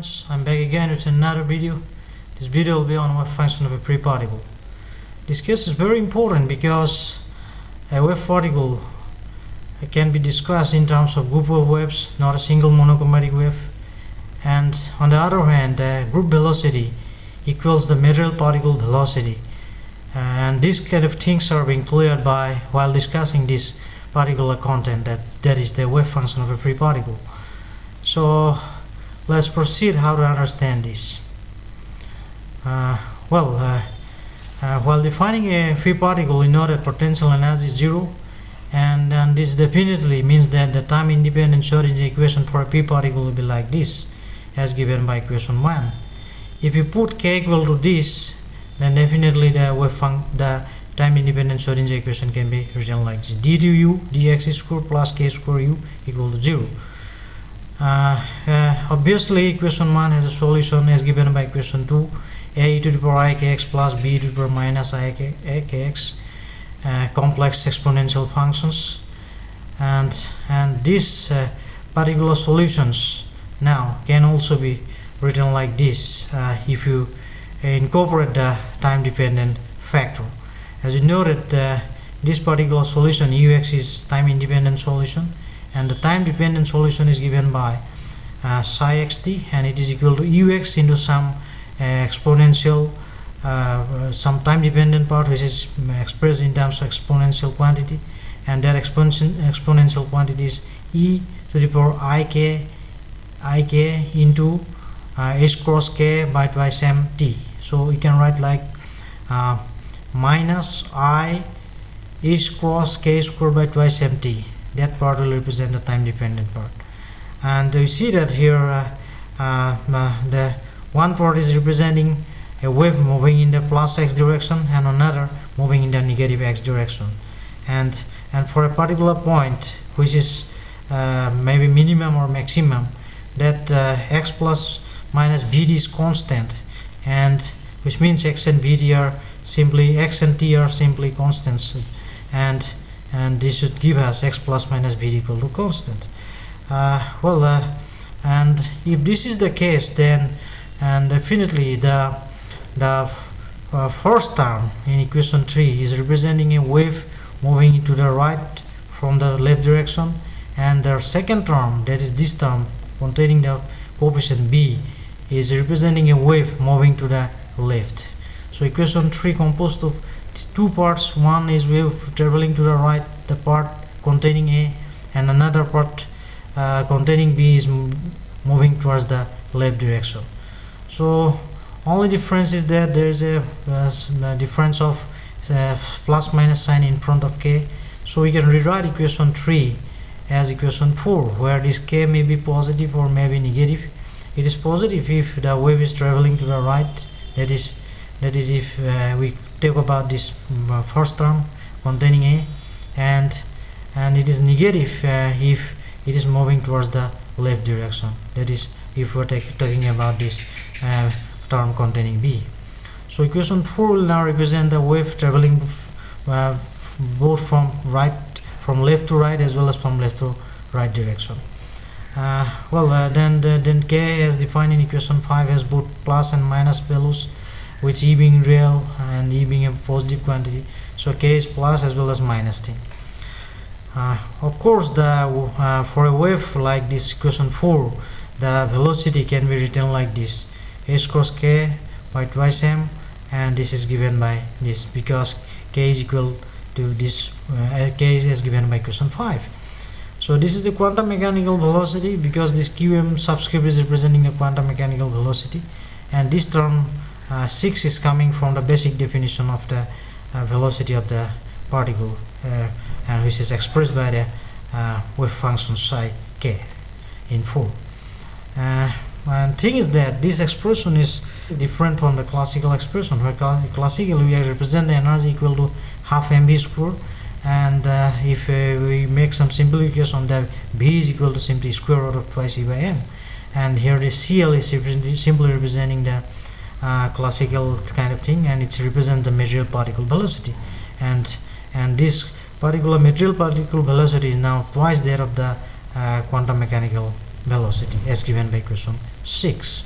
friends, I'm back again with another video. This video will be on wave function of a free particle. This case is very important because a wave particle can be discussed in terms of group of waves, not a single monochromatic wave. And on the other hand, group velocity equals the material particle velocity. And these kind of things are being cleared by while discussing this particular content, that is the wave function of a free particle. So let's proceed how to understand this. While defining a free particle, we know that potential energy is zero, and this definitely means that the time independent Schrödinger equation for a free particle will be like this, as given by equation 1. If you put k equal to this, then definitely the time independent Schrödinger equation can be written like this: d to u dx square plus k square u equal to 0. Obviously equation 1 has a solution as given by equation 2, a e to the power ikx plus b to the power minus ikx, complex exponential functions, and these particular solutions now can also be written like this if you incorporate the time dependent factor. As you know that this particular solution ux is time independent solution, and the time dependent solution is given by psi xt, and it is equal to ux into some exponential some time dependent part which is expressed in terms of exponential quantity, and that exponential quantity is e to the power ik into h cross k by twice mt. So we can write like minus I h cross k square by twice mt. That part will represent the time dependent part, and you see that here the one part is representing a wave moving in the plus x direction and another moving in the negative x direction, and for a particular point which is maybe minimum or maximum, that x plus minus vt is constant, and which means x and vt are simply x and t are simply constants, and this should give us x plus minus vt equal to constant. And if this is the case, then definitely the first term in equation 3 is representing a wave moving to the right from the left direction, and the second term, that is this term containing the coefficient b, is representing a wave moving to the left. So equation 3 composed of two parts. One is wave traveling to the right, the part containing a, and another part containing b is moving towards the left direction. So only difference is that there is a difference of plus minus sign in front of k. So we can rewrite equation 3 as equation 4, where this k may be positive or may be negative. It is positive if the wave is traveling to the right, that is if we talk about this first term containing a, and it is negative if it is moving towards the left direction, that is if we are talking about this term containing b. So equation 4 will now represent the wave traveling both from left to right as well as from left to right direction. Then k as defined in equation 5 has both plus and minus values, with e being real and e being a positive quantity. So k is plus as well as minus thing. Of course, for a wave like this equation 4, the velocity can be written like this: h cross k by twice m, and this is given by this because k is equal to this k is as given by equation 5. So this is the quantum mechanical velocity, because this qm subscript is representing the quantum mechanical velocity, and this term 6 is coming from the basic definition of the velocity of the particle, and which is expressed by the wave function psi k in 4. And thing is that this expression is different from the classical expression, where classically we represent the energy equal to half mv square, and if we make some simplification, that v is equal to simply square root of twice e by m, and here the cl is simply representing the classical kind of thing, and it represents the material particle velocity, and this particular material particle velocity is now twice that of the quantum mechanical velocity as given by equation 6.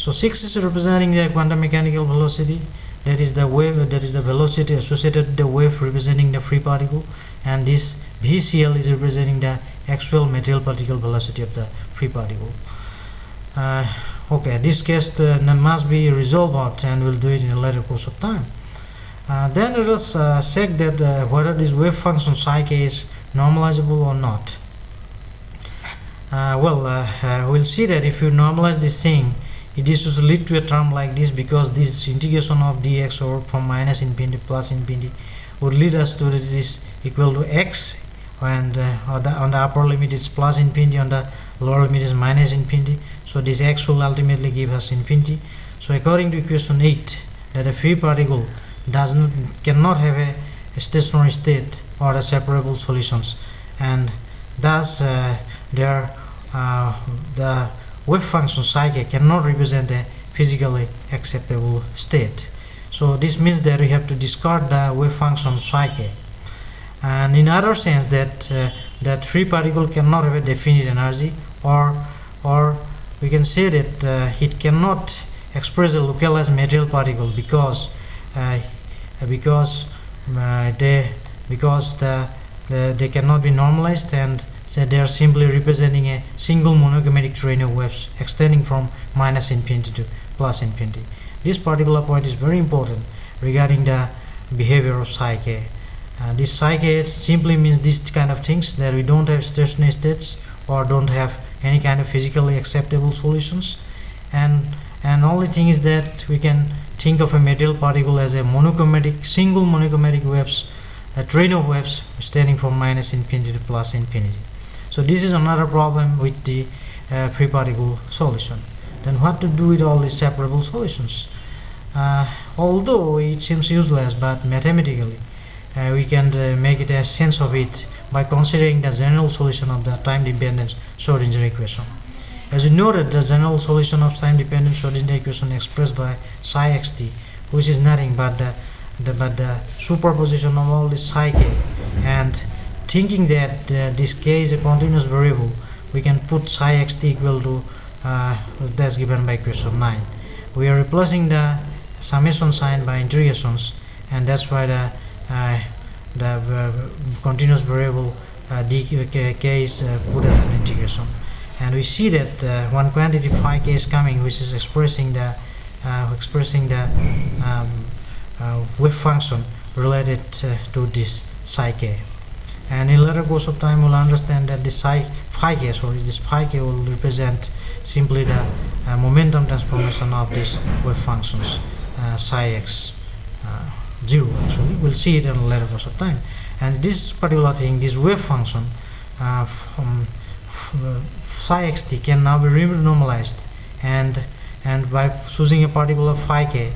So 6 is representing the quantum mechanical velocity, that is the velocity associated with the wave representing the free particle, and this VCL is representing the actual material particle velocity of the free particle. Okay, this case must be resolved out, and we'll do it in a later course of time. Then let us check that whether this wave function psi k is normalizable or not. We'll see that if you normalize this thing, it is to lead to a term like this, because this integration of dx over from minus infinity to plus infinity would lead us to this equal to x, and on the upper limit is plus infinity, on the lower limit is minus infinity. So this x will ultimately give us infinity. So according to equation 8, that a free particle cannot have a stationary state or a separable solutions, and thus the wave function psi k cannot represent a physically acceptable state. So this means that we have to discard the wave function psi k. And in other sense, that free particle cannot have a definite energy, or we can say that it cannot express a localized material particle, because they cannot be normalized, and so they are simply representing a single monochromatic train of waves extending from minus infinity to plus infinity. This particular point is very important regarding the behavior of psi k. This psi k simply means this kind of things, that we don't have stationary states or don't have any kind of physically acceptable solutions, and only thing is that we can think of a material particle as a single monochromatic waves, a train of waves extending from minus infinity to plus infinity. So this is another problem with the free particle solution. Then what to do with all these separable solutions? Although it seems useless, but mathematically we can make it a sense of it by considering the general solution of the time-dependent Schrödinger equation. As we noted, the general solution of time-dependent Schrödinger equation expressed by psi xt, which is nothing but the superposition of all this psi k, and thinking that this k is a continuous variable, we can put psi xt equal to that's given by equation 9. We are replacing the summation sign by integrations, and that's why the continuous variable k is put as an integration. And we see that one quantity phi k is coming, which is expressing the wave function related to this psi k. And in later course of time, we'll understand that this phi k will represent simply the momentum transformation of these wave functions, psi x 0. Actually, we'll see it in a later course of time. And this particular thing, this wave function psi xt can now be renormalized, and by choosing a particle of phi k,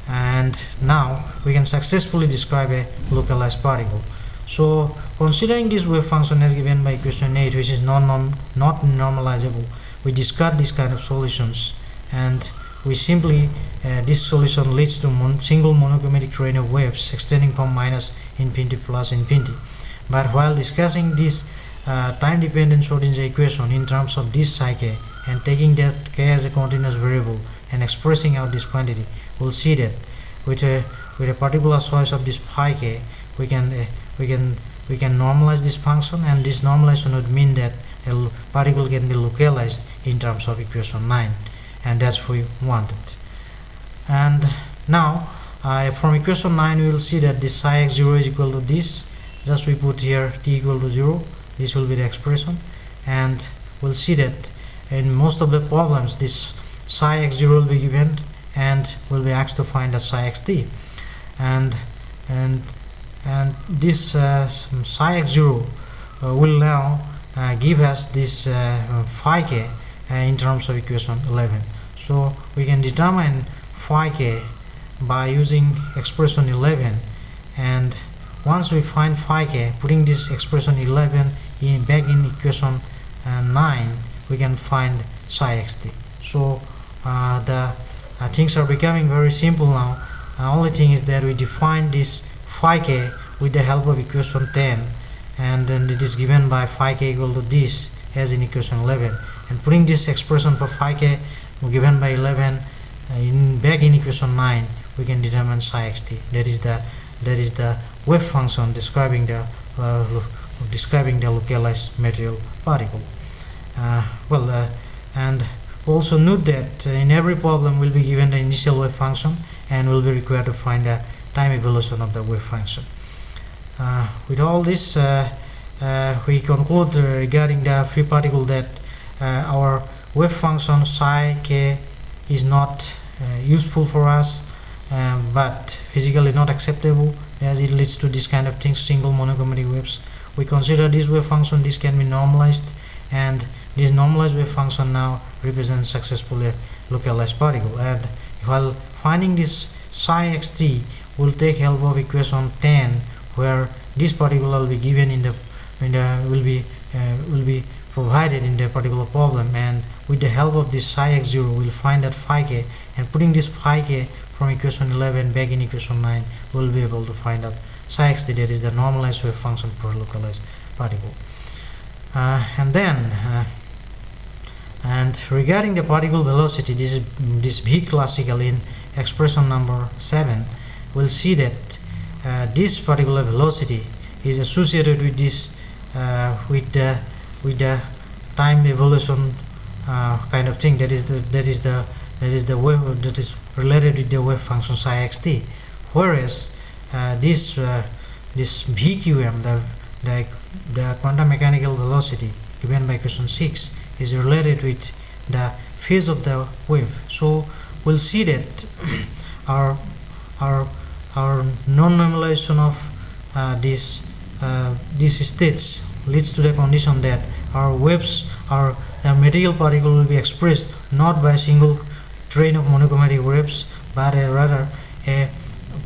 and now we can successfully describe a localized particle. So considering this wave function as given by equation 8, which is not normalizable, we discard this kind of solutions, and we simply this solution leads to single monochromatic train of waves extending from minus infinity to plus infinity. But while discussing this time-dependent Schrödinger equation in terms of this psi k, and taking that k as a continuous variable and expressing out this quantity, we'll see that with a particular choice of this phi k, we can normalize this function, and this normalization would mean that a particle can be localized in terms of equation 9, and that's what we wanted. And now from equation 9 we will see that this psi x 0 is equal to this. Just we put here t equal to 0. This will be the expression, and we'll see that in most of the problems this psi x 0 will be given, and we'll be asked to find the psi xt, and this psi x 0 will now give us this phi k in terms of equation 11. So we can determine phi k by using expression 11, and once we find phi k, putting this expression 11 back in equation 9, we can find psi xt. So the things are becoming very simple now. Only thing is that we define this phi k with the help of equation 10, and then it is given by phi k equal to this as in equation 11, and putting this expression for phi k given by 11 back in equation 9, we can determine psi xt. That is the wave function describing the localized material particle. And also note that in every problem we'll be given the initial wave function and will be required to find the time evolution of the wave function. With all this, we conclude regarding the free particle that our wave function psi k is not useful for us, but physically not acceptable, as it leads to this kind of things, single monochromatic waves. We consider this wave function, this can be normalized, and this normalized wave function now represents successfully localized particle. And while finding this psi xt, we'll take help of equation 10, where this particle will be given will be provided in the particular problem, and with the help of this psi x0 we'll find that phi k, and putting this phi k from equation 11 back in equation 9, we'll be able to find out psi xt, that is the normalized wave function for localized particle. And regarding the particle velocity, this v classical in expression number 7, we'll see that this particular velocity is associated with this with the time evolution kind of thing. That is the wave that is related with the wave function psi xt, whereas this VQM, the quantum mechanical velocity given by equation 6, is related with the phase of the wave. So we'll see that our non-normalization of these states leads to the condition that our waves, the material particle, will be expressed not by a single train of monochromatic waves, but rather a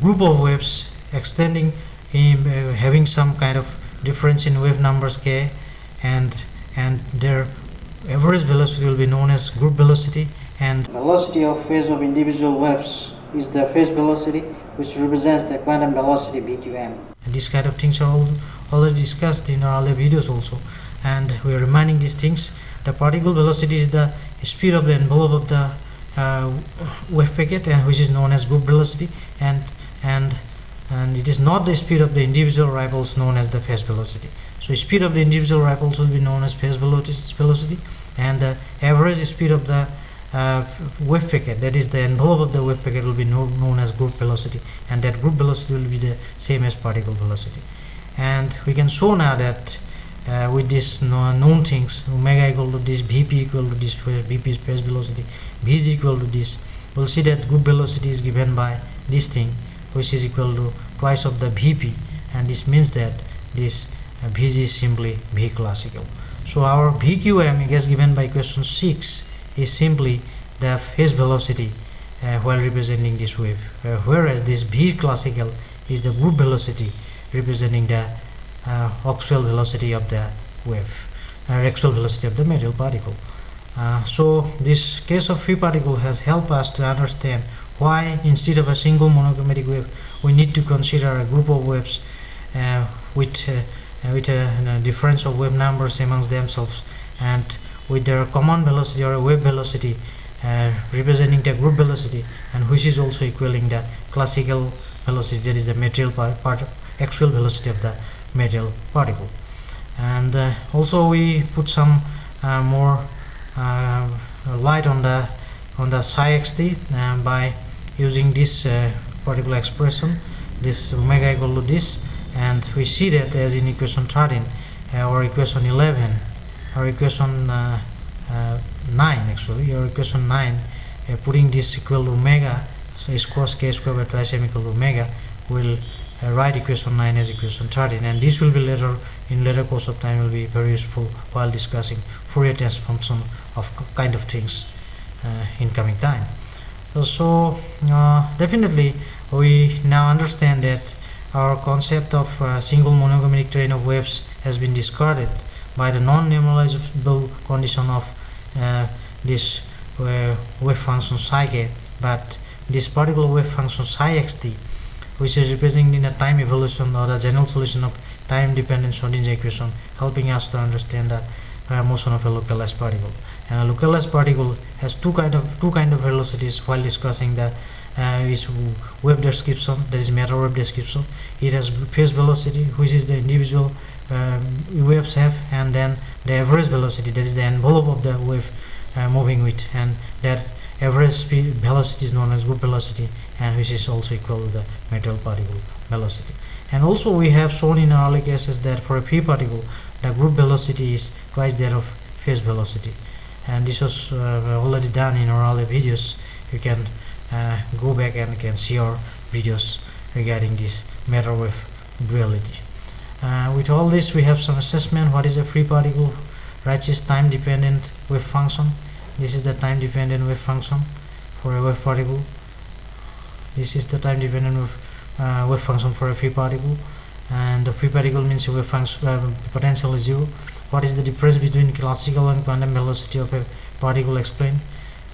group of waves extending having some kind of difference in wave numbers k, and their average velocity will be known as group velocity, and velocity of phase of individual waves is the phase velocity, which represents the quantum velocity VQM. These kind of things are already discussed in our other videos also, and we are reminding these things. The particle velocity is the speed of the envelope of the wave packet, and which is known as group velocity, and it is not the speed of the individual ripples known as the phase velocity. So speed of the individual ripples will be known as phase velocity, and the average speed of the wave packet, that is the envelope of the wave packet, will be known as group velocity, and that group velocity will be the same as particle velocity. And we can show now that with these known things, omega equal to this, Vp equal to this, Vp is phase velocity, V is equal to this, we'll see that group velocity is given by this thing, which is equal to twice of the Vp, and this means that this Vg is simply V classical. So our VQM, as given by equation 6, is simply the phase velocity while representing this wave, whereas this V classical is the group velocity representing the actual velocity of the wave, actual velocity of the material particle. So this case of free particle has helped us to understand why instead of a single monochromatic wave we need to consider a group of waves with a difference of wave numbers amongst themselves, and with their common velocity or a wave velocity representing the group velocity, and which is also equaling the classical velocity, that is the material actual velocity of the material particle. And also we put some more light on the psi xt by using this particular expression, this omega equal to this, and we see that as in equation 13 or equation 11 or equation 9 actually, or equation 9, putting this equal to omega, so is cos k square by twice m equal to omega, will write equation 9 as equation 13, and this will be later course of time will be very useful while discussing Fourier transformation of kind of things in coming time. So definitely we now understand that our concept of single monochromatic train of waves has been discarded by the non-normalizable condition of this wave function psi k, but this particular wave function psi xt, which is representing the time evolution or the general solution of time dependent Schrodinger equation, helping us to understand the motion of a localized particle. And a localized particle has two kind of velocities. While discussing the is wave description, that is matter wave description, it has phase velocity, which is the individual waves have, and then the average velocity, that is the envelope of the wave moving with, and that average velocity is known as group velocity, and which is also equal to the material particle velocity. And also we have shown in our early cases that for a free particle the group velocity is twice that of phase velocity, and this was already done in our early videos. You can go back and can see our videos regarding this matter wave duality. With all this, we have some assessment. What is a free particle? Right, is time dependent wave function. This is the time dependent wave function for a wave particle. This is the time dependent wave function for a free particle, and the free particle means wave function potential is 0. What is the difference between classical and quantum velocity of a particle? Explain.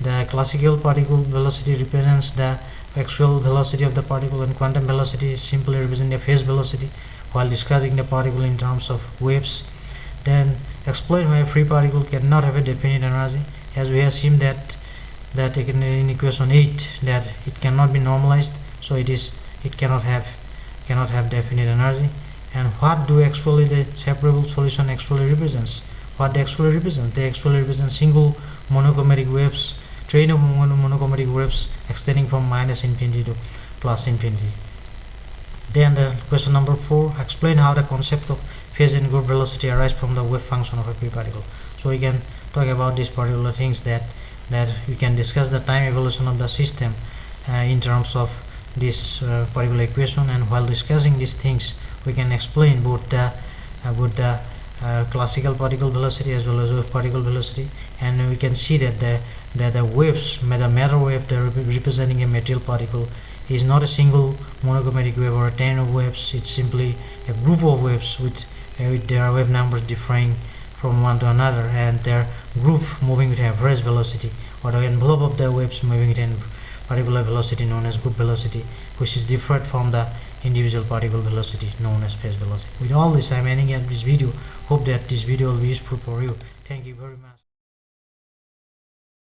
The classical particle velocity represents the actual velocity of the particle, and quantum velocity simply represents the phase velocity while discussing the particle in terms of waves. Then explain why a free particle cannot have a definite energy, as we have seen that in equation 8 that it cannot be normalized, so it cannot have definite energy. And what do actually the separable solution actually represents? What they actually represent? They actually represent single monochromatic waves, train of monochromatic waves extending from minus infinity to plus infinity. Then the question number 4, explain how the concept of phase and group velocity arise from the wave function of a free particle. So we can talk about these particular things, that we can discuss the time evolution of the system in terms of this particular equation, and while discussing these things we can explain both the classical particle velocity as well as wave particle velocity, and we can see that the waves, the matter wave representing a material particle, is not a single monochromatic wave or a chain of waves. It's simply a group of waves with their wave numbers differing from one to another, and their group moving with average velocity, or the envelope of the waves moving with a particular velocity known as group velocity, which is different from the individual particle velocity known as phase velocity. With all this, I am ending up this video. Hope that this video will be useful for you. Thank you very much.